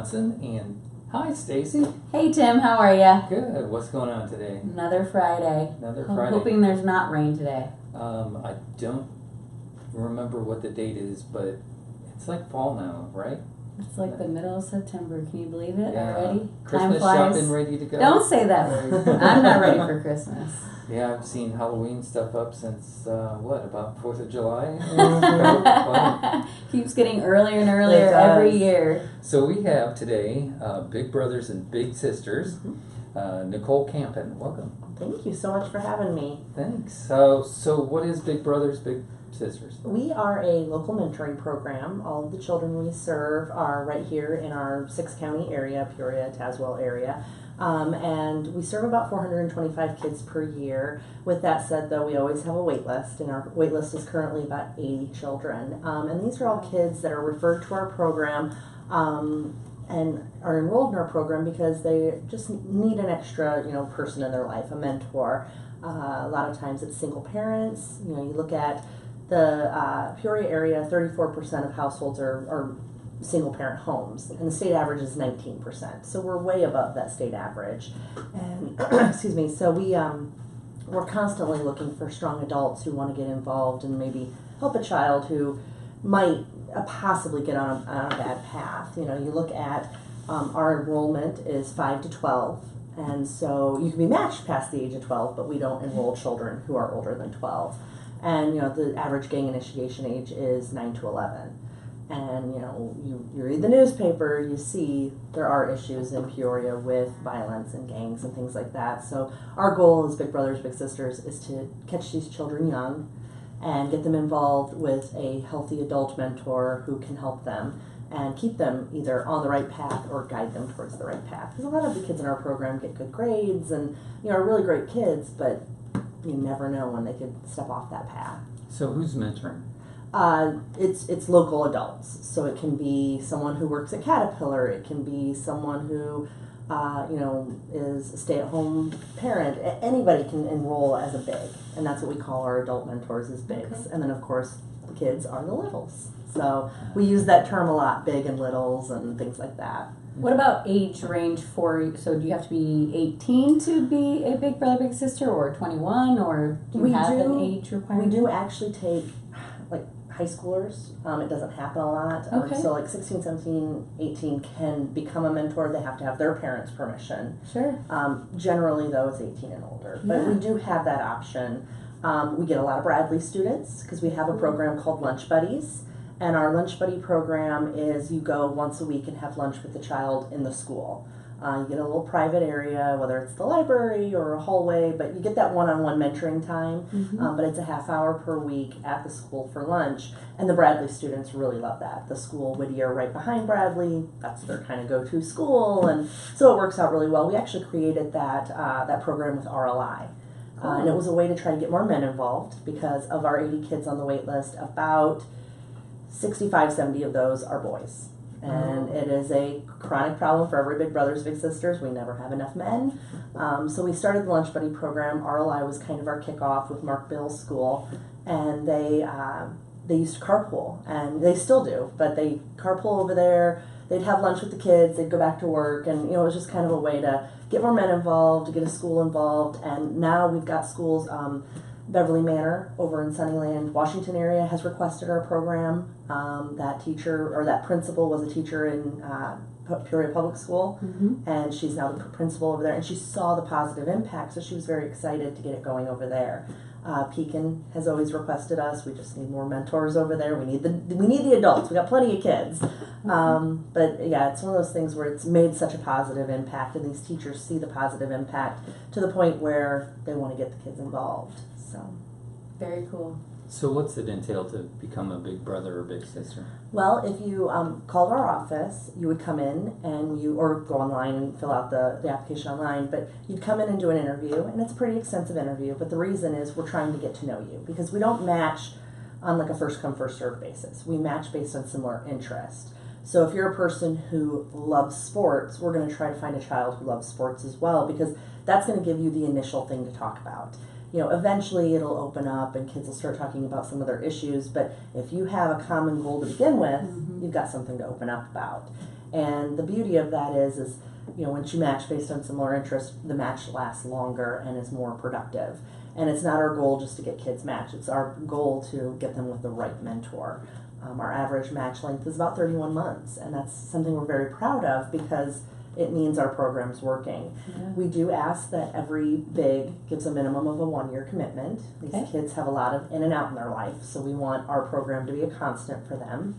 Johnson, and hi, Stacy. Hey Tim, how are ya? Good. What's going on today? Another Friday. Another Friday. Hoping there's not rain today. I don't remember what the date is, but it's like fall now, right? It's like the middle of September. Can you believe it already? Christmas Time flies. shopping ready to go? Don't say that word. I'm not ready for Christmas. Yeah, I've seen Halloween stuff up since, about 4th of July? Keeps getting earlier and earlier every year. So we have today Big Brothers and Big Sisters, Nicole Campen. Welcome. Thank you so much for having me. Thanks. So what is Big Brothers, Big Sisters? We are a local mentoring program. All of the children we serve are right here in our 6-county area, Peoria, Tazewell area. And we serve about 425 kids per year. With that said, though, we always have a wait list, and our wait list is currently about 80 children. And these are all kids that are referred to our program and are enrolled in our program because they just need an extra, person in their life, a mentor. A lot of times it's single parents. You look at the Peoria area, 34% of households are single parent homes, and the state average is 19%. So we're way above that state average. And excuse me. So we're constantly looking for strong adults who want to get involved and maybe help a child who might possibly get on a bad path. You look at our enrollment is 5 to 12, and so you can be matched past the age of 12, but we don't enroll children who are older than 12. And the average gang initiation age is 9 to 11. And you read the newspaper, you see there are issues in Peoria with violence and gangs and things like that. So our goal as Big Brothers Big Sisters is to catch these children young and get them involved with a healthy adult mentor who can help them and keep them either on the right path or guide them towards the right path. Because a lot of the kids in our program get good grades and are really great kids, but you never know when they could step off that path. So who's mentoring? It's local adults. So it can be someone who works at Caterpillar. It can be someone who, is a stay-at-home parent. Anybody can enroll as a big, and that's what we call our adult mentors as bigs. Okay. And then of course the kids are the littles. So we use that term a lot, big and littles and things like that. What about age range so do you have to be 18 to be a Big Brother, Big Sister, or 21, or do you have an age requirement? We do actually take high schoolers. It doesn't happen a lot. Okay. So 16, 17, 18 can become a mentor. They have to have their parents' permission. Sure. Generally, though, it's 18 and older. But we do have that option. We get a lot of Bradley students because we have a program called Lunch Buddies. And our Lunch Buddy program is you go once a week and have lunch with the child in the school. You get a little private area, whether it's the library or a hallway, but you get that one-on-one mentoring time. But it's a half hour per week at the school for lunch. And the Bradley students really love that. The school, Whittier, right behind Bradley, that's their kind of go-to school. And so it works out really well. We actually created that program with RLI. And it was a way to try to get more men involved because of our 80 kids on the wait list, about 65, 70 of those are boys. And it is a chronic problem for every Big Brothers, Big Sisters. We never have enough men. So we started the Lunch Buddy program. RLI was kind of our kickoff with Mark Bill's school. And they used to carpool, and they still do, but they carpool over there. They'd have lunch with the kids. They'd go back to work. And, it was just kind of a way to get more men involved, to get a school involved. And now we've got schools. Beverly Manor over in Sunnyland, Washington area has requested our program. That teacher or that principal was a teacher in Peoria Public School, and she's now the principal over there. And she saw the positive impact, so she was very excited to get it going over there. Pekin has always requested us. We just need more mentors over there. We need the adults. We got plenty of kids, but yeah, it's one of those things where it's made such a positive impact, and these teachers see the positive impact to the point where they want to get the kids involved. So, very cool. So what's it entail to become a Big Brother or Big Sister? Well, if you called our office, you would come in or go online and fill out the application online, but you'd come in and do an interview, and it's a pretty extensive interview, but the reason is we're trying to get to know you, because we don't match on like a first come, first served basis. We match based on similar interest. So if you're a person who loves sports, we're going to try to find a child who loves sports as well, because that's going to give you the initial thing to talk about. Eventually it'll open up and kids will start talking about some of their issues, but if you have a common goal to begin with, you've got something to open up about. And the beauty of that is, once you match based on similar interests, the match lasts longer and is more productive. And it's not our goal just to get kids matched. It's our goal to get them with the right mentor. Our average match length is about 31 months, and that's something we're very proud of because it means our program's working. Yeah. We do ask that every big gives a minimum of a 1-year commitment. These kids have a lot of in and out in their life, so we want our program to be a constant for them.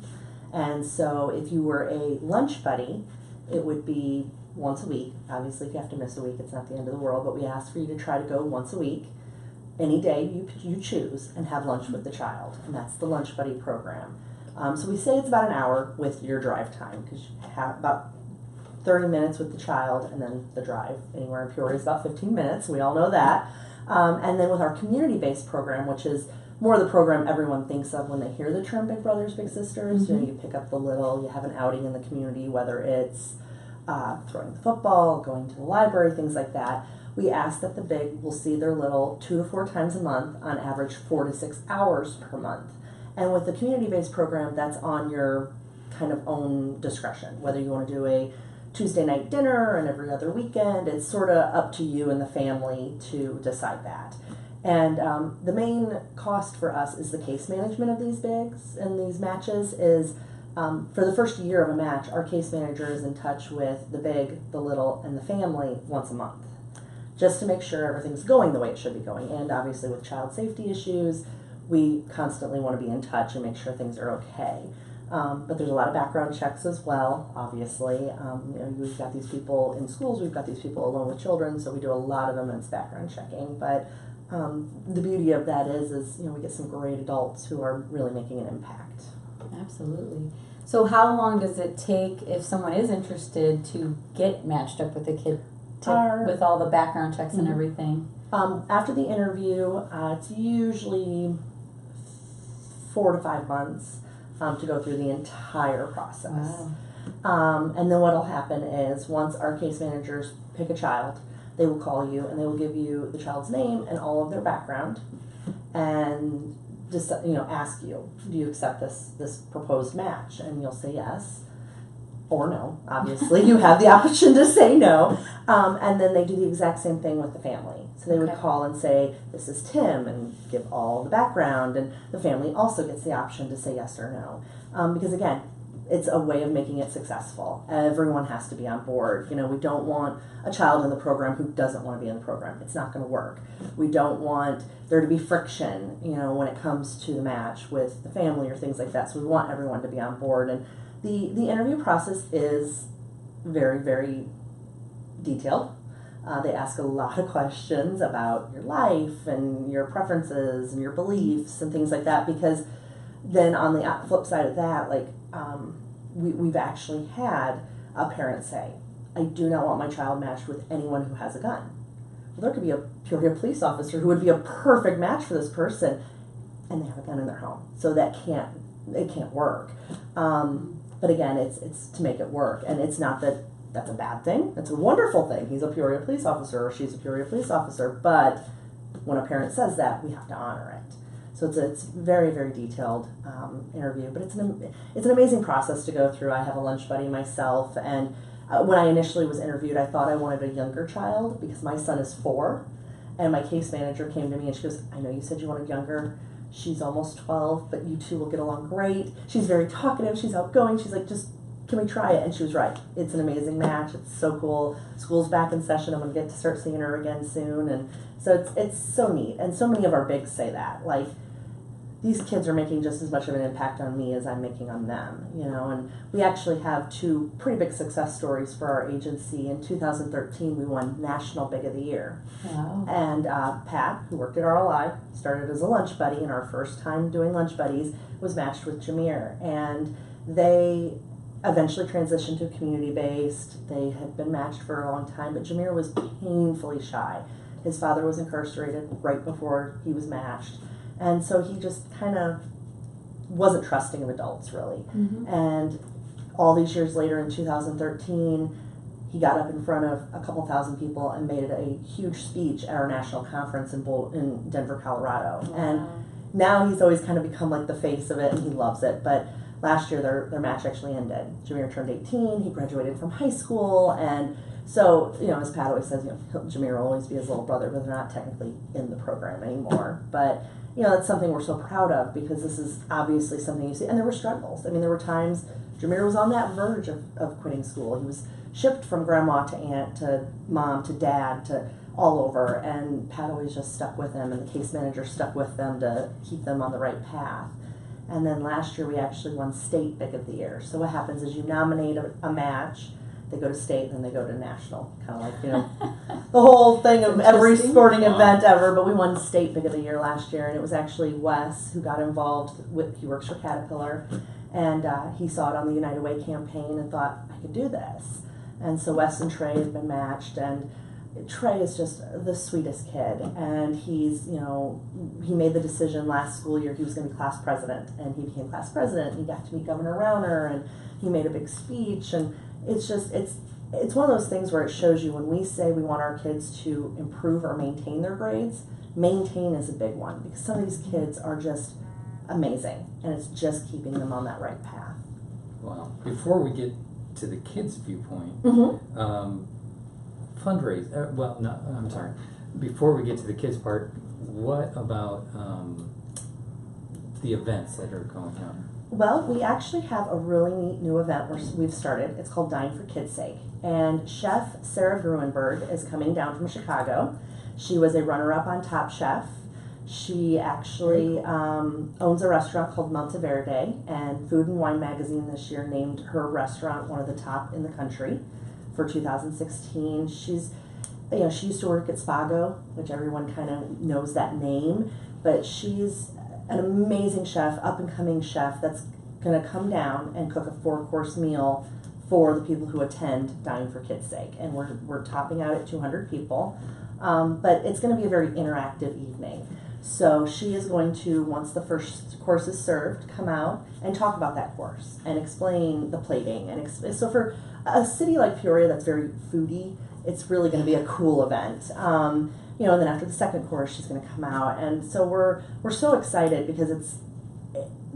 And so if you were a lunch buddy, it would be once a week. Obviously, if you have to miss a week, it's not the end of the world, but we ask for you to try to go once a week, any day you choose, and have lunch with the child. And that's the Lunch Buddy program. So we say it's about an hour with your drive time, because you have about 30 minutes with the child, and then the drive anywhere in Peoria is about 15 minutes. We all know that. And then with our community-based program, which is more the program everyone thinks of when they hear the term Big Brothers, Big Sisters. Mm-hmm. You pick up the little, you have an outing in the community, whether it's throwing the football, going to the library, things like that. We ask that the big will see their little 2 to 4 times a month, on average 4 to 6 hours per month. And with the community-based program, that's on your kind of own discretion, whether you want to do a Tuesday night dinner and every other weekend. It's sort of up to you and the family to decide that. And the main cost for us is the case management of these bigs and these matches is for the first year of a match, our case manager is in touch with the big, the little, and the family once a month, just to make sure everything's going the way it should be going. And obviously with child safety issues, we constantly want to be in touch and make sure things are okay. But there's a lot of background checks as well, obviously. We've got these people in schools, we've got these people alone with children, so we do a lot of them, and it's background checking. But the beauty of that is we get some great adults who are really making an impact. Absolutely. So how long does it take if someone is interested to get matched up with a kid with all the background checks and everything? After the interview, it's usually 4 to 5 months to go through the entire process. Wow. And then what'll happen is once our case managers pick a child, they will call you and they will give you the child's name and all of their background, and just ask you, do you accept this proposed match? And you'll say yes or no. Obviously, you have the option to say no. And then they do the exact same thing with the family. So they would call and say, this is Tim, and give all the background, and the family also gets the option to say yes or no. Because again, it's a way of making it successful. Everyone has to be on board. We don't want a child in the program who doesn't want to be in the program. It's not going to work. We don't want there to be friction, when it comes to the match with the family or things like that. So we want everyone to be on board. And the interview process is very, very detailed. They ask a lot of questions about your life and your preferences and your beliefs and things like that, because then on the flip side of that, we've actually had a parent say, I do not want my child matched with anyone who has a gun. Well, there could be a Peoria police officer who would be a perfect match for this person, and they have a gun in their home. So it can't work. But again, it's to make it work, and it's not that that's a bad thing. It's a wonderful thing. He's a Peoria police officer or she's a Peoria police officer, but when a parent says that, we have to honor it. So it's very, very detailed interview, but it's an amazing process to go through. I have a lunch buddy myself, and when I initially was interviewed, I thought I wanted a younger child because my son is 4, and my case manager came to me and she goes, I know you said you wanted younger. She's almost 12, but you two will get along great. She's very talkative. She's outgoing. She's like, just can we try it? And she was right. It's an amazing match. It's so cool. School's back in session. I'm going to get to start seeing her again soon. And so it's so neat. And so many of our bigs say that. These kids are making just as much of an impact on me as I'm making on them, and we actually have 2 pretty big success stories for our agency. In 2013, we won National Big of the Year. Wow. And Pat, who worked at RLI, started as a lunch buddy, and our first time doing lunch buddies was matched with Jameer. And they eventually transitioned to community-based. They had been matched for a long time, but Jameer was painfully shy. His father was incarcerated right before he was matched. And so he just kind of wasn't trusting of adults, really. Mm-hmm. And all these years later, in 2013, he got up in front of a couple thousand people and made a huge speech at our national conference in Denver, Colorado. Wow. And now he's always kind of become like the face of it, and he loves it. But last year their match actually ended. Jameer turned 18, he graduated from high school, and so, as Pat always says, Jameer will always be his little brother, but they're not technically in the program anymore. But, that's something we're so proud of, because this is obviously something you see. And there were struggles. I mean, there were times Jameer was on that verge of quitting school. He was shipped from grandma to aunt to mom to dad to all over. And Pat always just stuck with him, and the case manager stuck with them to keep them on the right path. And then last year we actually won state Big of the Year. So what happens is you nominate a match, they go to state, then they go to national. Kind of like, the whole thing of every sporting event ever. But we won state Big of the Year last year, and it was actually Wes who got involved with, he works for Caterpillar, and he saw it on the United Way campaign and thought, I could do this. And so Wes and Trey have been matched, and Trey is just the sweetest kid, and he's, he made the decision last school year he was going to be class president, and he became class president, and he got to meet Governor Rauner, and he made a big speech, and it's just, it's one of those things where it shows you when we say we want our kids to improve or maintain their grades, maintain is a big one, because some of these kids are just amazing, and it's just keeping them on that right path. Wow. Before we get to the kids' viewpoint, fundraise. Well, no, I'm sorry. Before we get to the kids' part, what about the events that are going on? Well, we actually have a really neat new event we've started. It's called Dine for Kids' Sake. And Chef Sarah Gruenberg is coming down from Chicago. She was a runner-up on Top Chef. She actually owns a restaurant called Monteverde, and Food and Wine Magazine this year named her restaurant one of the top in the country for 2016. She's, she used to work at Spago, which everyone kind of knows that name, but she's an amazing chef, up-and-coming chef that's going to come down and cook a 4-course meal for the people who attend Dine for Kids' Sake. And we're topping out at 200 people, but it's going to be a very interactive evening. So she is going to, once the first course is served, come out and talk about that course and explain the plating. And so for a city like Peoria that's very foodie, it's really going to be a cool event. And then after the second course, she's going to come out, and so we're so excited because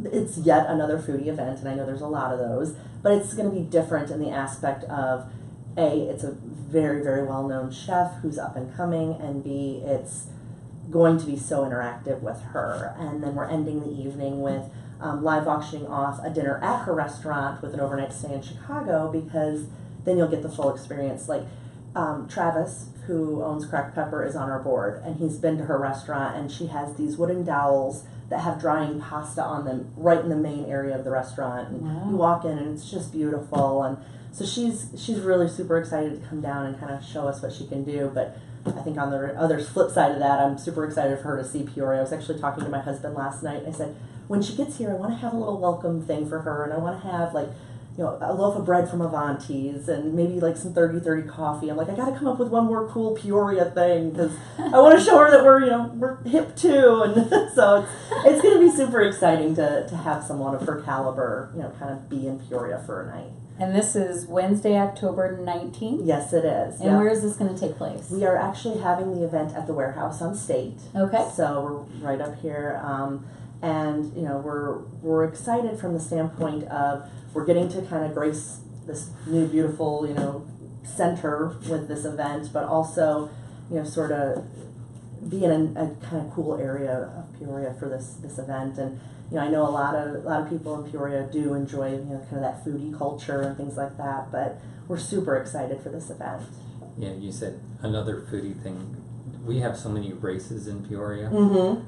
it's yet another foodie event, and I know there's a lot of those, but it's going to be different in the aspect of it's a very, very well-known chef who's up and coming, and B, it's going to be so interactive with her. And then we're ending the evening with live auctioning off a dinner at her restaurant with an overnight stay in Chicago, because then you'll get the full experience. Like Travis, who owns Cracked Pepper, is on our board, and he's been to her restaurant, and she has these wooden dowels that have drying pasta on them right in the main area of the restaurant. And you walk in, and it's just beautiful. And so she's really super excited to come down and kind of show us what she can do. But I think on the other flip side of that, I'm super excited for her to see Peoria. I was actually talking to my husband last night, and I said, when she gets here, I want to have a little welcome thing for her, and I want to have a loaf of bread from Avanti's and maybe like some 30-30 coffee. I'm like, I got to come up with one more cool Peoria thing because I want to show her that we're hip too. And so it's going to be super exciting to have someone of her caliber, kind of be in Peoria for a night. And this is Wednesday, October 19th? Yes, it is. And where is this going to take place? We are actually having the event at the warehouse on State. Okay. So we're right up here. And we're excited from the standpoint of we're getting to kind of grace this new beautiful center with this event, but also sort of be in a kind of cool area of Peoria for this event. And I know a lot of people in Peoria do enjoy kind of that foodie culture and things like that, but we're super excited for this event. Yeah, you said another foodie thing. We have so many races in Peoria. Mm-hmm.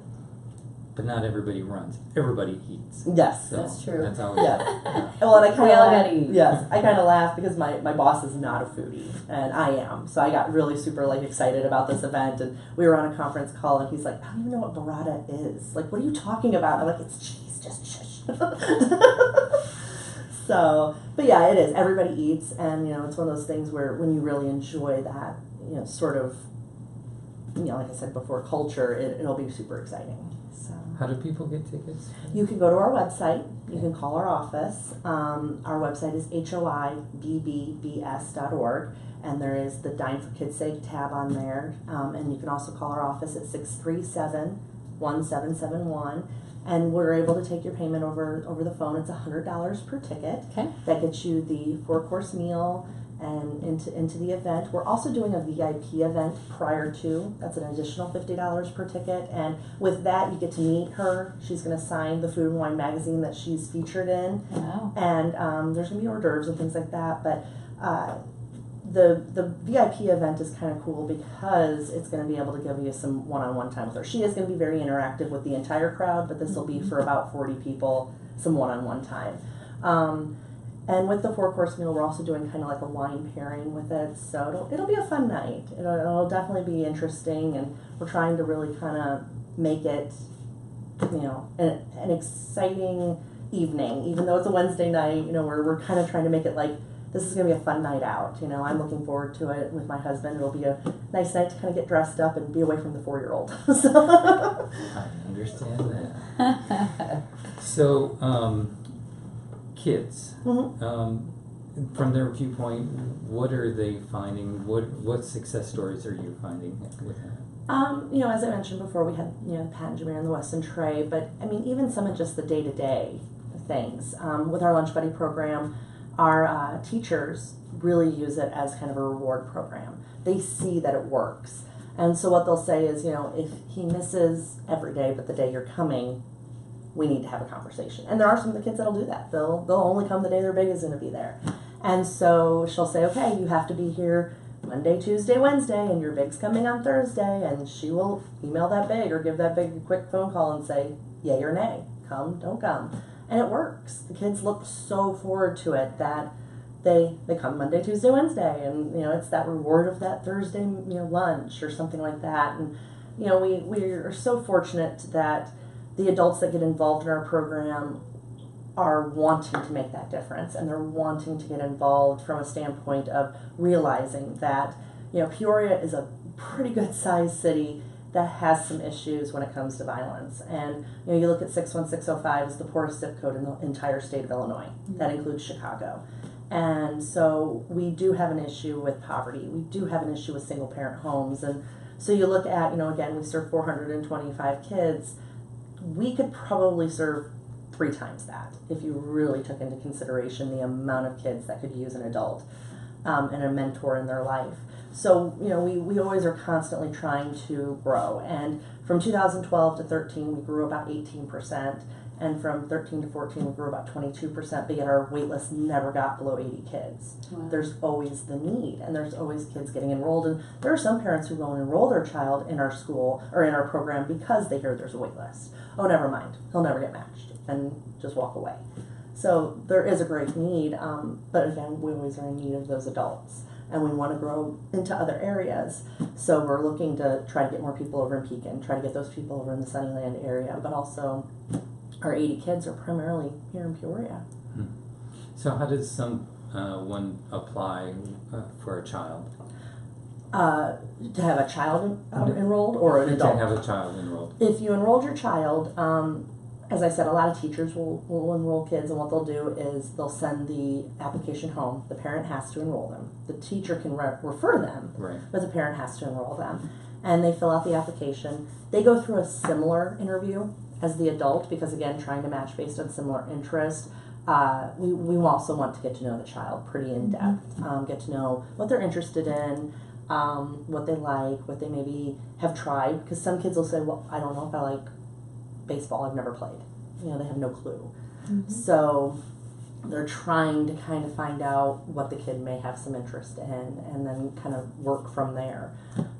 But not everybody runs. Everybody eats. Yes. So that's true. That's how Well, and I kind We all of gotta eat. Yes, I kind of laugh because my boss is not a foodie, and I am. So I got really super excited about this event, and we were on a conference call, and he's like, I don't even know what burrata is. Like, what are you talking about? I'm like, it's cheese, just shush. So, but yeah, it is. Everybody eats, and it's one of those things where when you really enjoy that, sort of, like I said before, culture, it'll be super exciting. So. How do people get tickets? You can go to our website. You can call our office. Our website is hoibbs.org, and there is the Dine for Kids' Sake tab on there. And you can also call our office at 637-1771. And we're able to take your payment over the phone. It's $100 per ticket. Okay. That gets you the 4-course meal and into the event. We're also doing a VIP event prior to. That's an additional $50 per ticket. And with that, you get to meet her. She's going to sign the Food and Wine magazine that she's featured in. Wow. And there's going to be hors d'oeuvres and things like that. But the VIP event is kind of cool because it's going to be able to give you some one-on-one time with her. She is going to be very interactive with the entire crowd, but this will be for about 40 people, some one-on-one time. And with the 4-course meal, we're also doing kind of like a wine pairing with it. So it'll be a fun night. It'll definitely be interesting, and we're trying to really kind of make it, an exciting evening. Even though it's a Wednesday night, we're kind of trying to make it like, this is going to be a fun night out. I'm looking forward to it with my husband. It'll be a nice night to kind of get dressed up and be away from the 4-year-old. So. I understand that. So, kids, Mm-hmm. From their viewpoint, what are they finding? What success stories are you finding with that? As I mentioned before, we had, the Pat and Jameer and the Weston Tray, but even some of just the day-to-day things. With our Lunch Buddy program, our teachers really use it as kind of a reward program. They see that it works. And so what they'll say is, if he misses every day but the day you're coming, we need to have a conversation. And there are some of the kids that'll do that. They'll only come the day their big is going to be there. And so she'll say, okay, you have to be here Monday, Tuesday, Wednesday, and your big's coming on Thursday. And she will email that big or give that big a quick phone call and say, yay or nay, come, don't come. And it works. The kids look so forward to it that they come Monday, Tuesday, Wednesday, and it's that reward of that Thursday lunch or something like that. And we are so fortunate that the adults that get involved in our program are wanting to make that difference, and they're wanting to get involved from a standpoint of realizing that Peoria is a pretty good sized city that has some issues when it comes to violence. And you look at 61605 as the poorest zip code in the entire state of Illinois. That includes Chicago. And so we do have an issue with poverty. We do have an issue with single parent homes. And so you look at, again, we serve 425 kids. We could probably serve 3 times that if you really took into consideration the amount of kids that could use an adult and a mentor in their life. So, we always are constantly trying to grow. And from 2012 to 13, we grew about 18%. And from 13 to 14, we grew about 22%, but yet our wait list never got below 80 kids. Wow. There's always the need, and there's always kids getting enrolled. And there are some parents who go and enroll their child in our school or in our program because they hear there's a wait list. Oh, never mind. He'll never get matched, and just walk away. So there is a great need, but again, we always are in need of those adults. And we want to grow into other areas. So we're looking to try to get more people over in Pekin, try to get those people over in the Sunnyland area, but also our 80 kids are primarily here in Peoria. So how does one apply for a child? To have a child enrolled or an adult? To have a child enrolled. If you enrolled your child, as I said, a lot of teachers will enroll kids, and what they'll do is they'll send the application home. The parent has to enroll them. The teacher can refer them, Right. but the parent has to enroll them. And they fill out the application. They go through a similar interview as the adult because, again, trying to match based on similar interest. We also want to get to know the child pretty in depth, get to know what they're interested in, what they like, what they maybe have tried. Because some kids will say, well, I don't know if I like baseball, I've never played. They have no clue. So they're trying to kind of find out what the kid may have some interest in and then kind of work from there.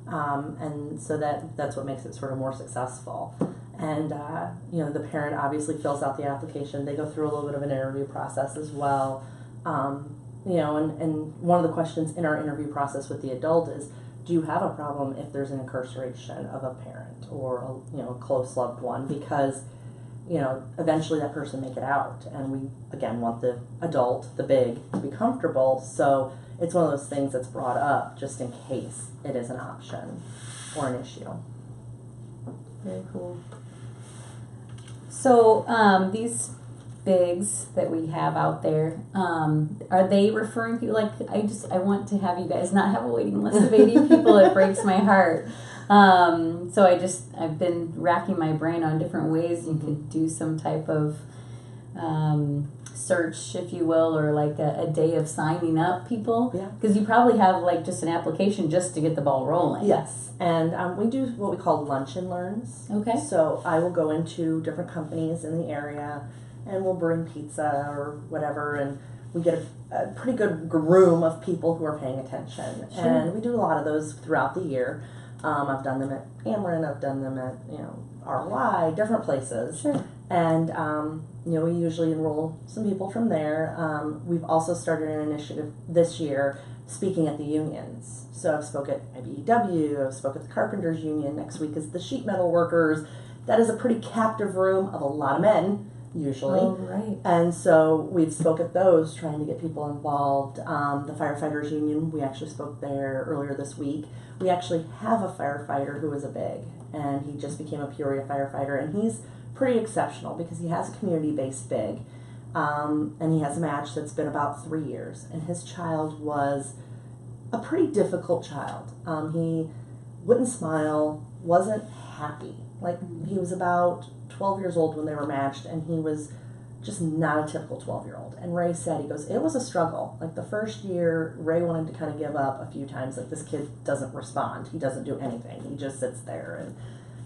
And so that's what makes it sort of more successful. And, the parent obviously fills out the application. They go through a little bit of an interview process as well. And one of the questions in our interview process with the adult is, do you have a problem if there's an incarceration of a parent or a close loved one? Because, eventually that person may get out. And we, again, want the adult, the big, to be comfortable. So it's one of those things that's brought up just in case it is an option or an issue. Very cool. So these bigs that we have out there, are they referring people? Like, I want to have you guys not have a waiting list of 80 people. It breaks my heart. So I've been racking my brain on different ways you could do some type of search, if you will, or like a day of signing up people. Yeah. Because you probably have like just an application just to get the ball rolling. Yes, and we do what we call lunch and learns. Okay. So I will go into different companies in the area, and we'll bring pizza or whatever, and we get a pretty good room of people who are paying attention. Sure. And we do a lot of those throughout the year. I've done them at Ameren, I've done them at ROI, different places. Sure. And we usually enroll some people from there. We've also started an initiative this year speaking at the unions. So I've spoke at IBEW, I've spoke at the Carpenters Union, next week is the sheet metal workers. That is a pretty captive room of a lot of men, usually. Oh, right. And so we've spoke at those, trying to get people involved. The Firefighters Union, we actually spoke there earlier this week. We actually have a firefighter who is a big, and he just became a Peoria firefighter, and he's pretty exceptional because he has a community-based big, and he has a match that's been about 3 years, and his child was a pretty difficult child. He wouldn't smile, wasn't happy. Like, he was about 12 years old when they were matched, and he was just not a typical 12-year-old. And Ray said, he goes, it was a struggle. Like, the first year, Ray wanted to kind of give up a few times. Like, this kid doesn't respond. He doesn't do anything. He just sits there. And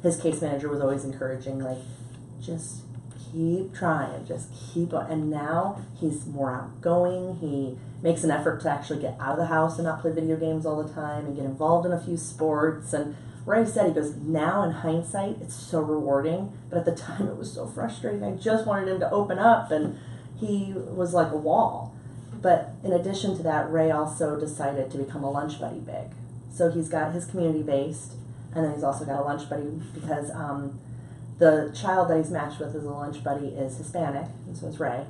his case manager was always encouraging, like, just keep trying, just keep on. And now he's more outgoing. He makes an effort to actually get out of the house and not play video games all the time and get involved in a few sports. And Ray said, he goes, now in hindsight, it's so rewarding, but at the time it was so frustrating. I just wanted him to open up, and he was like a wall. But in addition to that, Ray also decided to become a lunch buddy big. So he's got his community-based, and then he's also got a lunch buddy because the child that he's matched with as a lunch buddy is Hispanic, and so is Ray.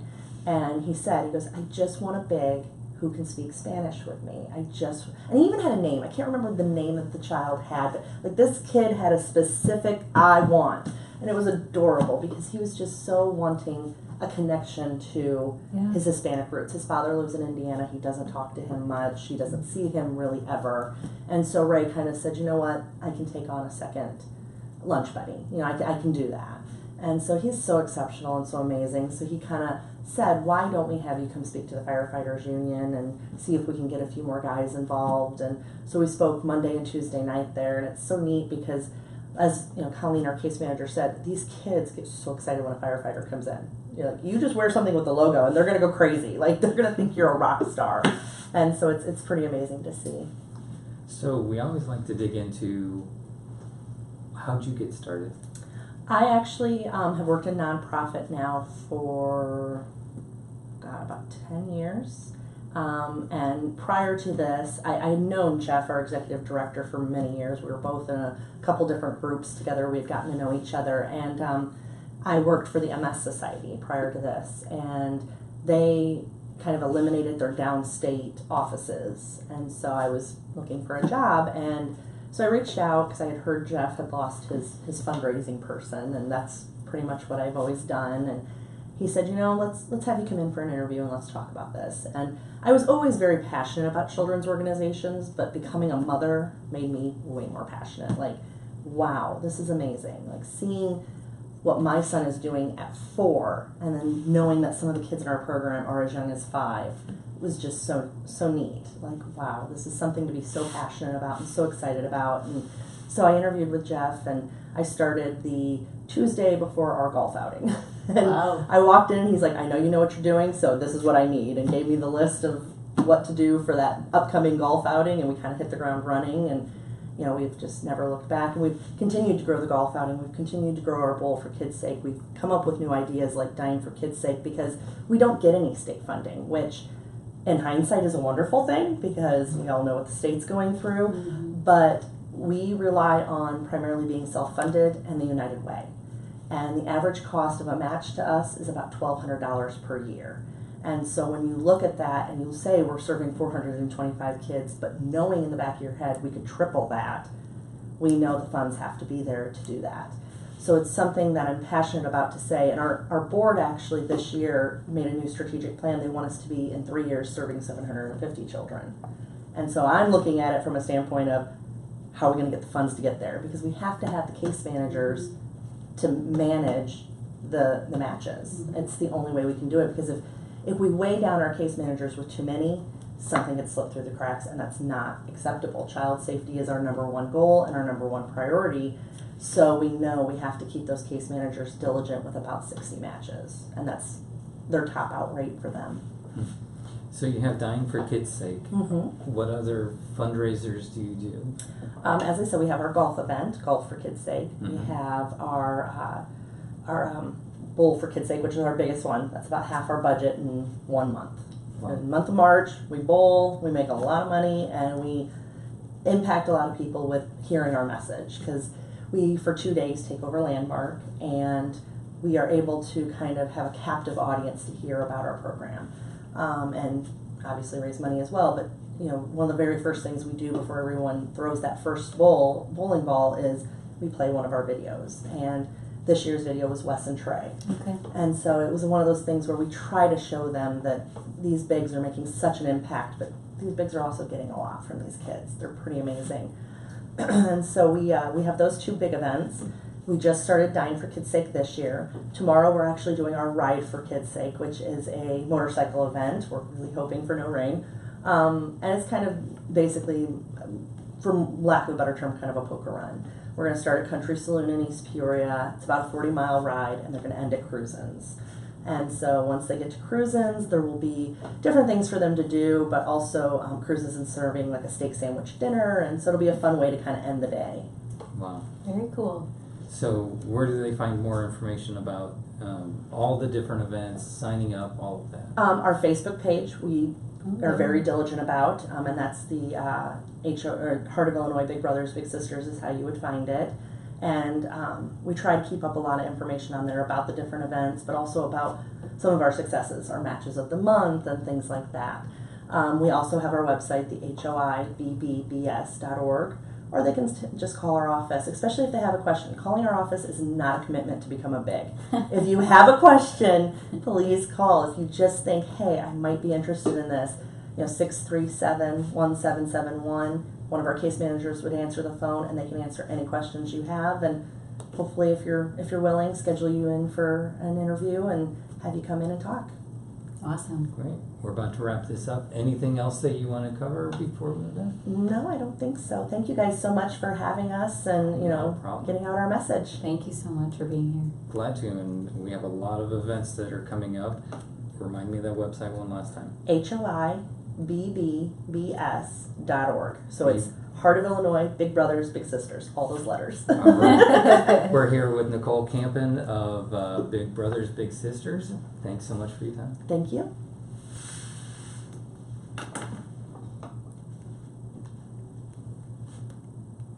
And he said, he goes, I just want a big who can speak Spanish with me. And he even had a name. I can't remember the name that the child had, but like, this kid had a specific I want. And it was adorable because he was just so wanting a connection to his Hispanic roots. His father lives in Indiana. He doesn't talk to him much. He doesn't see him really ever. And so Ray kind of said, you know what, I can take on a second lunch buddy. I can do that. And so he's so exceptional and so amazing. So he kind of said, why don't we have you come speak to the Firefighters Union and see if we can get a few more guys involved. And so we spoke Monday and Tuesday night there, and it's so neat because, as Colleen, our case manager, said, these kids get so excited when a firefighter comes in. You just wear something with the logo and they're going to go crazy. Like, they're going to think you're a rock star. And so it's pretty amazing to see. So we always like to dig into, how'd you get started? I actually have worked in nonprofit now for, about 10 years. And prior to this, I had known Jeff, our executive director, for many years. We were both in a couple different groups together. We'd gotten to know each other. And I worked for the MS Society prior to this. And they kind of eliminated their downstate offices. And so I was looking for a job. And so I reached out because I had heard Jeff had lost his fundraising person, and that's pretty much what I've always done. And he said, let's have you come in for an interview and let's talk about this. And I was always very passionate about children's organizations, but becoming a mother made me way more passionate. Like, wow, this is amazing. Like, seeing what my son is doing at 4, and then knowing that some of the kids in our program are as young as 5. Was just so neat. Like, wow, this is something to be so passionate about and so excited about. And so I interviewed with Jeff, and I started the Tuesday before our golf outing. And wow. I walked in, and he's like, I know you know what you're doing, so this is what I need, and gave me the list of what to do for that upcoming golf outing, and we kind of hit the ground running. And we've just never looked back, and we've continued to grow the golf outing. We've continued to grow our bowl for kids' sake. We've come up with new ideas like Dying for Kids' Sake, because we don't get any state funding, which in hindsight is a wonderful thing because we all know what the state's going through. Mm-hmm. But we rely on primarily being self-funded and the United Way. And the average cost of a match to us is about $1,200 per year. And so when you look at that and you say we're serving 425 kids, but knowing in the back of your head we could triple that, we know the funds have to be there to do that. So it's something that I'm passionate about to say. And our board actually this year made a new strategic plan. They want us to be in 3 years serving 750 children. And so I'm looking at it from a standpoint of how are we going to get the funds to get there? Because we have to have the case managers to manage the matches. It's the only way we can do it, because if we weigh down our case managers with too many, something gets slipped through the cracks, and that's not acceptable. Child safety is our #1 goal and our #1 priority. So we know we have to keep those case managers diligent with about 60 matches, and that's their top out rate for them. So you have Dying for Kids' Sake. Mm-hmm. What other fundraisers do you do? As I said, we have our golf event, Golf for Kids' Sake. We Mhm. have our Bowl for Kids' Sake, which is our biggest one. That's about half our budget in 1 month. Wow. In the month of March, we bowl, we make a lot of money, and we impact a lot of people with hearing our message, because we, for 2 days, take over Landmark, and we are able to kind of have a captive audience to hear about our program, and obviously raise money as well. But you know, one of the very first things we do before everyone throws that first bowling ball is we play one of our videos, and this year's video was Wes and Trey. Okay. And so it was one of those things where we try to show them that these bigs are making such an impact, but these bigs are also getting a lot from these kids. They're pretty amazing. And so we have those 2 big events. We just started Dying for Kids' Sake this year. Tomorrow we're actually doing our Ride for Kids' Sake, which is a motorcycle event. We're really hoping for no rain. And it's kind of basically, for lack of a better term, kind of a poker run. We're going to start at Country Saloon in East Peoria. It's about a 40-mile ride, and they're going to end at Cruisins. And so once they get to Cruisins, there will be different things for them to do, but also Cruisins and serving like a steak sandwich dinner, and so it'll be a fun way to kind of end the day. Wow. Very cool. So where do they find more information about all the different events, signing up, all of that? Our Facebook page, we are very diligent about, and that's the Heart of Illinois Big Brothers Big Sisters is how you would find it. And we try to keep up a lot of information on there about the different events, but also about some of our successes, our matches of the month, and things like that. We also have our website, the hoibbs.org, or they can just call our office, especially if they have a question. Calling our office is not a commitment to become a big. If you have a question, please call. If you just think, hey, I might be interested in this, 637-1771. One of our case managers would answer the phone, and they can answer any questions you have. And hopefully, if you're willing, schedule you in for an interview and have you come in and talk. Awesome. Great. We're about to wrap this up. Anything else that you want to cover before we're done? No, I don't think so. Thank you guys so much for having us and, No problem. getting out our message. Thank you so much for being here. Glad to, and we have a lot of events that are coming up. Remind me of that website one last time. hoibbs.org. So it's Heart of Illinois, Big Brothers, Big Sisters, all those letters. All right. We're here with Nicole Campen of Big Brothers Big Sisters. Thanks so much for your time. Thank you.